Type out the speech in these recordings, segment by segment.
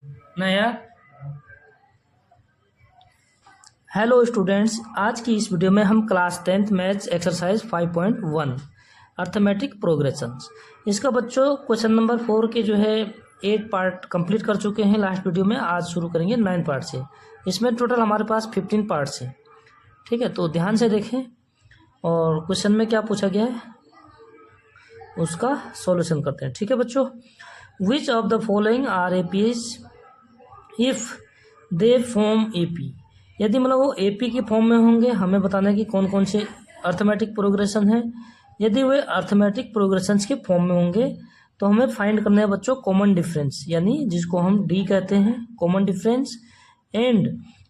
नया। Hello students, आज की इस वीडियो में हम class 10th maths exercise 5.1 arithmetic progressions, इसका बच्चों क्वेश्चन नंबर 4 के जो है 8 पार्ट कंप्लीट कर चुके हैं लास्ट वीडियो में। आज शुरू करेंगे 9 पार्ट से। इसमें टोटल हमारे पास 15 पार्ट्स हैं। ठीक है, तो ध्यान से देखें और क्वेश्चन में क्या पूछा गया है उसका सॉल्यूशन करते हैं। ठीक है बच्चों, which of the following are APs if they form AP. यदि मतलब वो एपी की फॉर्म में होंगे, हमें बताना है कि कौन कौन से अर्थमेटिक प्रोग्रेशन है। यदि वे अर्थमेटिक प्रोग्रेशंस के फॉर्म में होंगे तो हमें फाइंड करना है बच्चों कॉमन डिफरेंस, यानी जिसको हम डी कहते हैं, common difference. And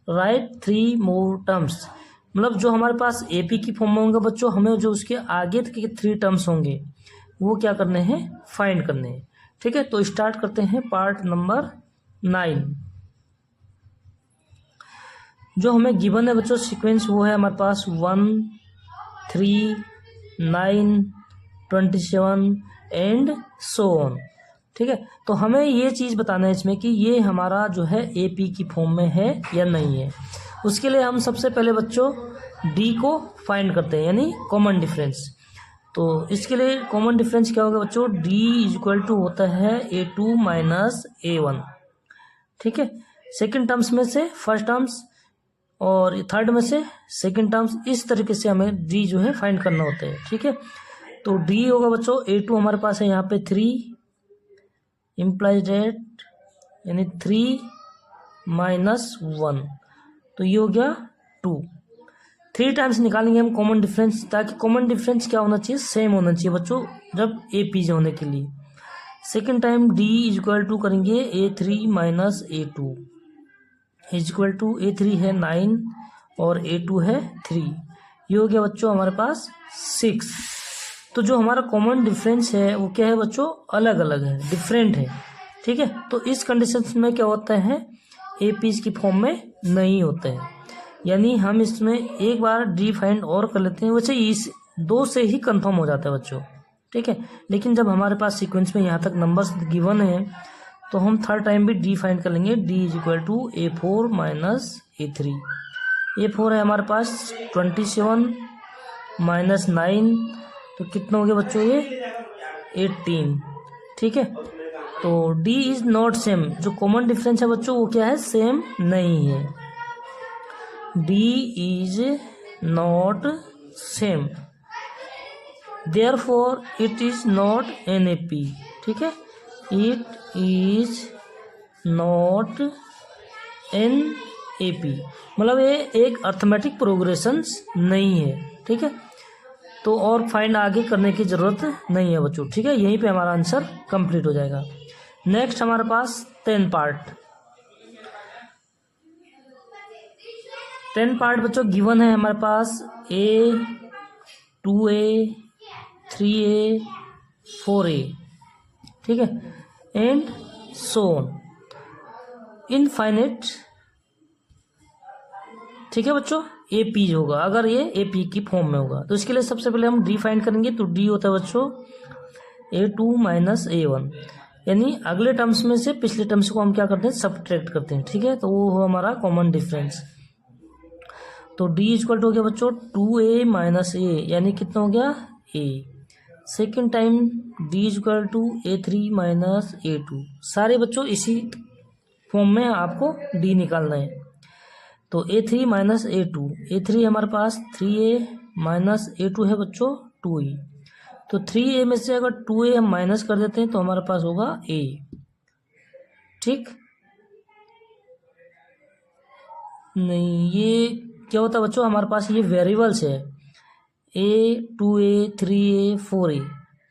right 3 more terms, मतलब जो हमारे पास एपी की फॉर्म में होंगे बच्चों, हमें जो उसके आगे के 3 टर्म्स होंगे वो क्या करने हैं, फाइंड करने हैं। ठीक है, तो स्टार्ट करते हैं पार्ट नंबर 9। जो हमें गिवन है बच्चों सीक्वेंस, वो है हमारे पास 1, 3, 9, 27 एंड सो ऑन। ठीक है, तो हमें ये चीज़ बताना है इसमें कि ये हमारा जो है एपी की फॉर्म में है या नहीं है। उसके लिए हम सबसे पहले बच्चों डी को फाइंड करते हैं, यानी कॉमन डिफरेंस। तो इसके लिए कॉमन डिफरेंस क्या होगा बच्चों, डी इज इक्वल टू होता है A2 माइनस A1। ठीक है, सेकेंड टर्म्स में से फर्स्ट टर्म्स और थर्ड में से सेकंड टर्म्स, इस तरीके से हमें डी जो है फाइंड करना होता है। ठीक है, तो डी होगा बच्चों A2 हमारे पास है यहाँ पे 3 इम्प्लाइज डेट, यानी 3 माइनस 1, तो ये हो गया 2। 3 टाइम्स निकालेंगे हम कॉमन डिफरेंस, ताकि कॉमन डिफरेंस क्या होना चाहिए, सेम होना चाहिए बच्चों जब ए पी होने के लिए। Second time D is equal to करेंगे A3 minus A2 is equal to A3 है 9 और A2 है 3। ये हो गया बच्चों हमारे पास 6। तो जो हमारा कॉमन डिफरेंस है वो क्या है बच्चों, अलग अलग है, डिफरेंट है। ठीक है, तो इस कंडीशन में क्या होता है, एपीज की फॉर्म में नहीं होते हैं, यानी हम इसमें एक बार डी फाइंड और कर लेते हैं। वैसे इस 2 से ही कंफर्म हो जाता है बच्चों। ठीक है, लेकिन जब हमारे पास सीक्वेंस में यहाँ तक नंबर्स गिवन है तो हम थर्ड टाइम भी डी फाइंड कर लेंगे। D is equal to A4 minus A3। A4 है हमारे पास 27 माइनस 9, तो कितना हो गया बच्चों ये 18। ठीक है, तो D इज नॉट सेम, जो कॉमन डिफरेंस है बच्चों वो क्या है, सेम नहीं है। D is not same, therefore it is not N AP। ठीक है, it is not N AP, मतलब ये एक अर्थमेटिक प्रोग्रेशंस नहीं है। ठीक है, तो और फाइंड आगे करने की जरूरत नहीं है बच्चों। ठीक है, यहीं पे हमारा आंसर कंप्लीट हो जाएगा। नेक्स्ट हमारे पास 10 पार्ट। 10 पार्ट बच्चों गिवन है हमारे पास A, 2A, 3A, 4A। ठीक है, एंड सो ऑन इनफाइनाइट। ठीक है बच्चों, ए पी होगा अगर ये ए पी की फॉर्म में होगा। तो इसके लिए सबसे पहले हम डी फाइंड करेंगे, तो डी होता है बच्चों A2 माइनस A1, यानी अगले टर्म्स में से पिछले टर्म्स को हम क्या करते हैं, सब्ट्रैक्ट करते हैं। ठीक है, तो वो हो हमारा कॉमन डिफरेंस। तो डी इक्वल टू हो गया बच्चों 2A माइनस A, यानी कितना हो गया A। Second time D equal to A3 minus A2। सारे बच्चों इसी फॉर्म में आपको डी निकालना है। तो A3 माइनस A2, A3 हमारे पास 3A माइनस A2 है बच्चों 2A। तो 3A में से अगर 2A हम माइनस कर देते हैं तो हमारे पास होगा A। ठीक, नहीं ये क्या होता है बच्चों, हमारे पास ये वेरिएबल्स है A, 2A, 3A, 4A।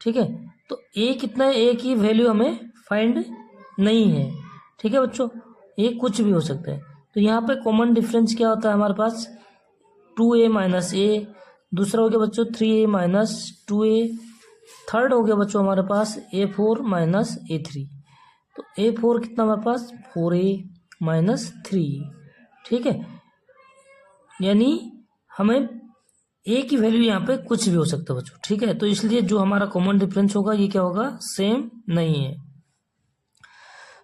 ठीक है, तो A कितना है, A की वैल्यू हमें फाइंड नहीं है। ठीक है बच्चों, A कुछ भी हो सकता है। तो यहाँ पे कॉमन डिफरेंस क्या होता है हमारे पास, 2A माइनस A। दूसरा हो गया बच्चों 3A माइनस 2A। थर्ड हो गया बच्चों हमारे पास A4 माइनस A3। तो A4 कितना हमारे पास 4A माइनस 3। ठीक है, यानी हमें A की वैल्यू यहाँ पे कुछ भी हो सकता है बच्चों। ठीक है, तो इसलिए जो हमारा कॉमन डिफरेंस होगा ये क्या होगा, सेम नहीं है।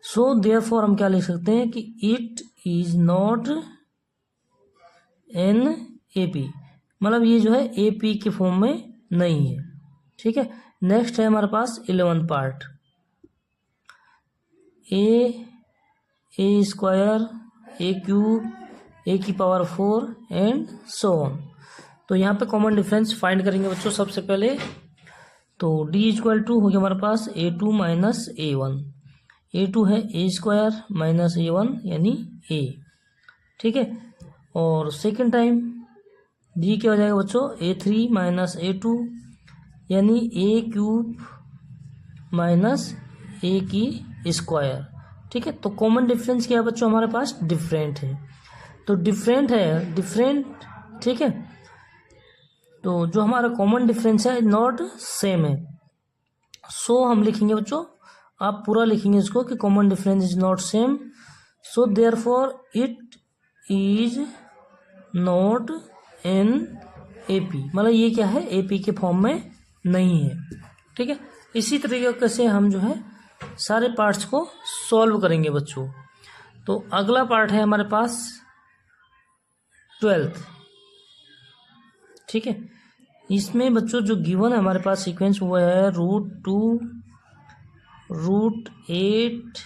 सो देयरफॉर हम क्या लिख सकते हैं कि it is not an A P, मतलब ये जो है ए पी के फॉर्म में नहीं है। ठीक है, नेक्स्ट है हमारे पास 11 पार्ट, ए स्क्वायर, ए क्यूब, ए की पावर 4 एंड सो ऑन। तो यहाँ पे कॉमन डिफरेंस फाइंड करेंगे बच्चों सबसे पहले। तो d इक्वल टू हो गया हमारे पास a2 माइनस a1, a2 है ए स्क्वायर माइनस a1 यानी a। ठीक है, और सेकेंड टाइम d क्या हो जाएगा बच्चों, a3 माइनस a2 यानी a क्यूब माइनस a की स्क्वायर। ठीक है, तो कॉमन डिफरेंस क्या है बच्चों हमारे पास, डिफरेंट है। तो डिफरेंट है, डिफरेंट, ठीक है, तो जो हमारा कॉमन डिफरेंस है नॉट सेम है। सो हम लिखेंगे बच्चों, आप पूरा लिखेंगे इसको कि common difference is not same, so therefore it is not an AP, मतलब ये क्या है, एपी के फॉर्म में नहीं है। ठीक है, इसी तरीके से हम जो है सारे पार्ट्स को सॉल्व करेंगे बच्चों। तो अगला पार्ट है हमारे पास 12th। ठीक है, इसमें बच्चों जो गिवन है हमारे पास सीक्वेंस वो है √2, √8,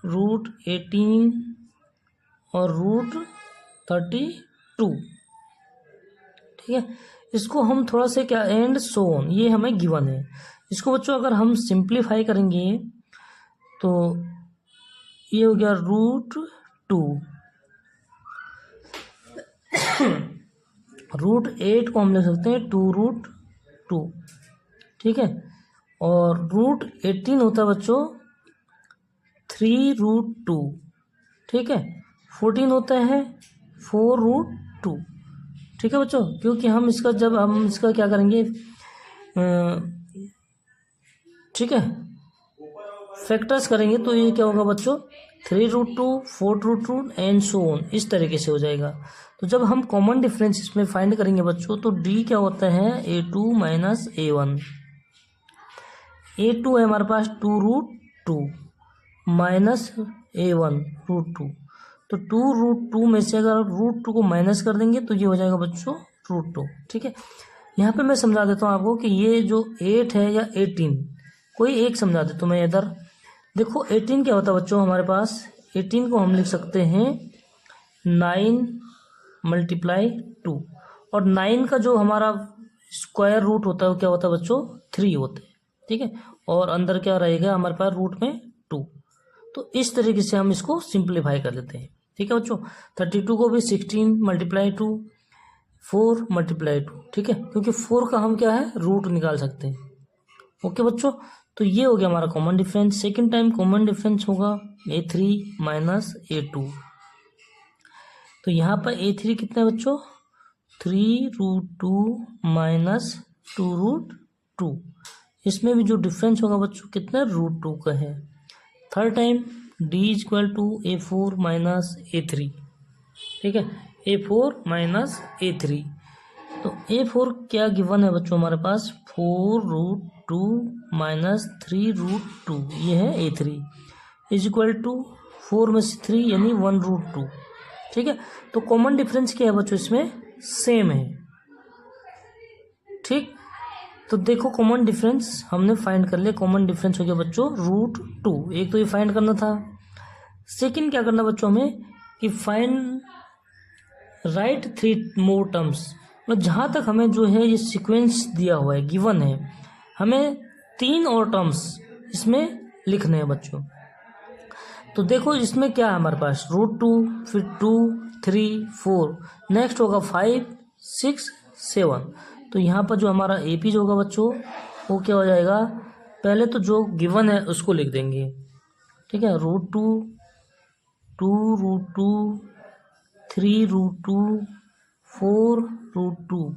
√18 और √32। ठीक है, इसको हम थोड़ा से क्या एंड सो ऑन, ये हमें गिवन है। इसको बच्चों अगर हम सिंप्लीफाई करेंगे तो ये हो गया √2, √8 को हम ले सकते हैं 2√2। ठीक है, और √18 होता है बच्चों 3√2। ठीक है, 14 होता है 4√2। ठीक है बच्चों, क्योंकि हम इसका जब हम इसका क्या करेंगे, ठीक है, फैक्टर्स करेंगे तो ये क्या होगा बच्चों, 3√2, 4√2 एंड सो ऑन, इस तरीके से हो जाएगा। तो जब हम कॉमन डिफरेंस इसमें फाइंड करेंगे बच्चों तो d क्या होता है, a2 माइनस a1। a2 है हमारे पास 2√2 माइनस a1 √2, तो 2√2 में से अगर √2 को माइनस कर देंगे तो ये हो जाएगा बच्चों √2। ठीक है, यहाँ पे मैं समझा देता हूँ आपको कि ये जो 8 है या 18, कोई एक समझा देता हूँ मैं इधर। देखो 18 क्या होता है बच्चों हमारे पास, 18 को हम लिख सकते हैं 9 मल्टीप्लाई 2, और 9 का जो हमारा स्क्वायर रूट होता है वो क्या होता है बच्चों, 3 होते हैं। ठीक है, और अंदर क्या रहेगा हमारे पास रूट में 2। तो इस तरीके से हम इसको सिंप्लीफाई कर लेते हैं। ठीक है बच्चों, 32 को भी 16 मल्टीप्लाई 2, 4 मल्टीप्लाई 2। ठीक है, क्योंकि 4 का हम क्या है रूट निकाल सकते हैं। ओके बच्चों, तो ये हो गया हमारा common difference. Second time common difference होगा a3 माइनस a2। तो यहाँ पर a3 कितना है बच्चों, 3√2 माइनस 2√2। इसमें भी जो डिफरेंस होगा बच्चों कितना, √2 का है। Third time d equal to a4 minus a3। ठीक है, a4 माइनस a3, तो a4 क्या गिवन है बच्चों हमारे पास, 4√2 माइनस 3√2, ये है a3 इज इक्वल टू 4 में से 3 यानी 1√2। ठीक है, तो कॉमन डिफरेंस क्या है बच्चों, इसमें सेम है। ठीक, तो देखो कॉमन डिफरेंस हमने फाइंड कर लिया। कॉमन डिफरेंस हो गया बच्चों √2, एक तो ये फाइंड करना था। सेकंड क्या करना बच्चों हमें कि फाइंड राइट 3 मोर टर्म्स, मतलब जहाँ तक हमें जो है ये सीक्वेंस दिया हुआ है, गिवन है, हमें 3 और टर्म्स इसमें लिखने हैं बच्चों। तो देखो इसमें क्या है हमारे पास, √2, फिर 2, 3, 4, नेक्स्ट होगा 5, 6, 7। तो यहाँ पर जो हमारा AP जो होगा बच्चों वो क्या हो जाएगा, पहले तो जो गिवन है उसको लिख देंगे। ठीक है, √2, 2√2, 3√2, 4√2।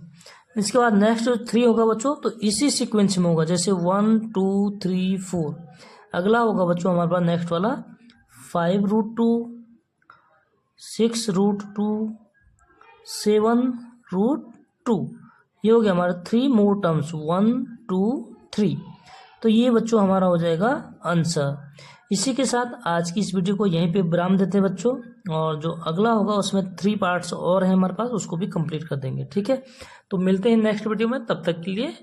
इसके बाद नेक्स्ट 3 होगा बच्चों, तो इसी सीक्वेंस में होगा, जैसे 1, 2, 3, 4। अगला होगा बच्चों हमारे पास नेक्स्ट वाला 5√2, 6√2, 7√2। ये हो गया हमारा 3 मोर टर्म्स, 1, 2, 3। तो ये बच्चों हमारा हो जाएगा आंसर। इसी के साथ आज की इस वीडियो को यहीं पे विराम देते हैं बच्चों, और जो अगला होगा उसमें 3 पार्ट्स और हैं हमारे पास, उसको भी कंप्लीट कर देंगे। ठीक है, तो मिलते हैं नेक्स्ट वीडियो में, तब तक के लिए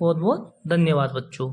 बहुत बहुत धन्यवाद बच्चों।